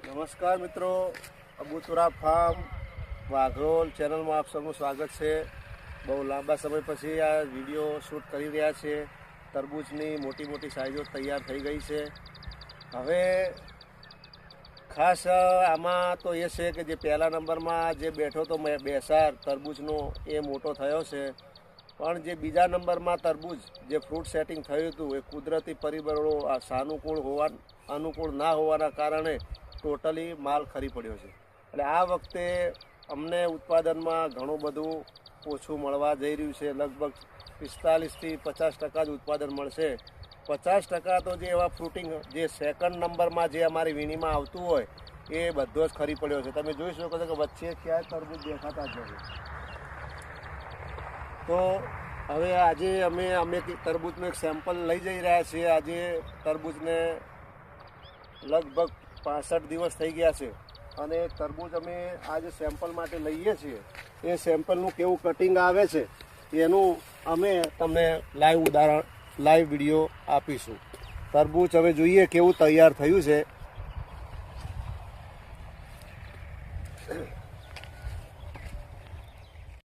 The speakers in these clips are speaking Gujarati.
નમસ્કાર મિત્રો, અબુતુરા ફાર્મ વાઘરોલ ચેનલમાં આપ સૌનું સ્વાગત છે। બહુ લાંબા સમય પછી આ વિડીયો શૂટ કરી રહ્યા છે। તરબૂચની મોટી મોટી સાઈઝો તૈયાર થઈ ગઈ છે। હવે ખાસ આમાં તો એ છે કે જે પહેલા નંબરમાં જે બેઠો તો બેસાર તરબૂચનો એ મોટો થયો છે, પણ જે બીજા નંબરમાં તરબૂચ જે ફ્રૂટ સેટિંગ થયું હતું એ કુદરતી પરિબળો અનુકૂળ ના હોવાના કારણે ટોટલી માલ ખરી પડ્યો છે। એટલે આ વખતે અમને ઉત્પાદનમાં ઘણું બધું ઓછું મળવા જઈ રહ્યું છે। લગભગ 45થી 50% જ ઉત્પાદન મળશે। 50% તો જે એવા ફ્રૂટિંગ જે સેકન્ડ નંબરમાં જે અમારી વીણીમાં આવતું હોય એ બધો જ ખરી પડ્યો છે। તમે જોઈ શકો છો કે વચ્ચે ક્યાંય તરબૂચ દેખાતા જ નથી। તો હવે આજે અમે તરબૂચનું એક સેમ્પલ લઈ જઈ રહ્યા છીએ। આજે તરબૂચને લગભગ 65 દિવસ થઈ ગયા છે અને તરબૂચ અમે આજે સેમ્પલ માટે લઈએ છીએ એ સેમ્પલનું કેવું કટિંગ આવે છે એનું અમે તમને લાઈવ વિડીયો આપીશું। તરબૂચ હવે જોઈએ કેવું તૈયાર થયું છે।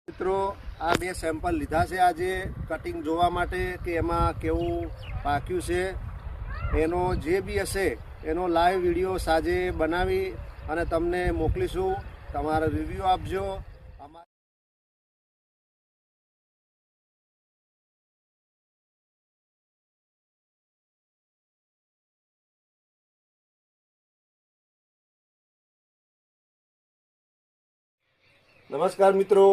મિત્રો, આ બે સેમ્પલ લીધા છે આજે કટિંગ જોવા માટે કે એમાં કેવું પાક્યું છે। એનો જે બી હશે એનો લાઈવ વિડીયો સાંજે બનાવી અને તમને મોકલીશું। તમારો રિવ્યૂ આપજો। નમસ્કાર મિત્રો,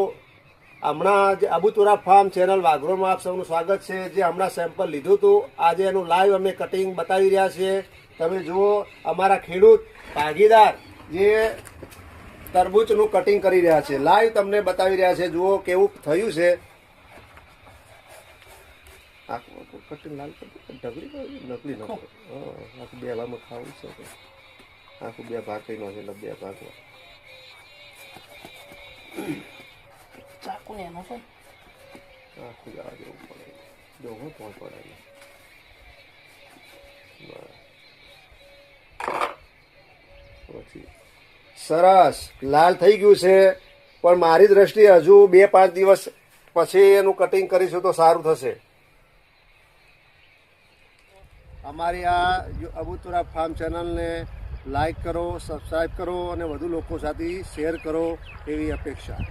હમણાં જે અબુતુરા ફાર્મ ચેનલ વાઘરોલમાં આપ સૌનું સ્વાગત છે। જે હમણાં સેમ્પલ લીધું હતું આજે એનું લાઈવ અમે કટિંગ બતાવી રહ્યા છીએ। તમે જુઓ, અમારા ખેડૂત ભાગીદાર જે તરબૂચનું કટિંગ કરી રહ્યા છે, લાઈવ તમને બતાવી રહ્યા છે। જુઓ કેવું થયું છે। કટિંગ લાલ નકલી આખું બે ભાગમાં ખાવું છે, આખું બે ભાગ કઈ નો છે એટલે બે ભાગમાં ચાકુ ને એનો છે આખું જવા દેવું પડે। જો હું પણ પડે પછી સરસ લાલ થઈ ગયું છે, પણ મારી દ્રષ્ટિએ હજુ 2-5 દિવસ પછી એનું કટિંગ કરીશું તો સારું થશે। અમારી આ અબુતુરા ફાર્મ ચેનલને લાઈક કરો, સબસ્ક્રાઈબ કરો અને વધુ લોકો સાથે શેર કરો એવી અપેક્ષા।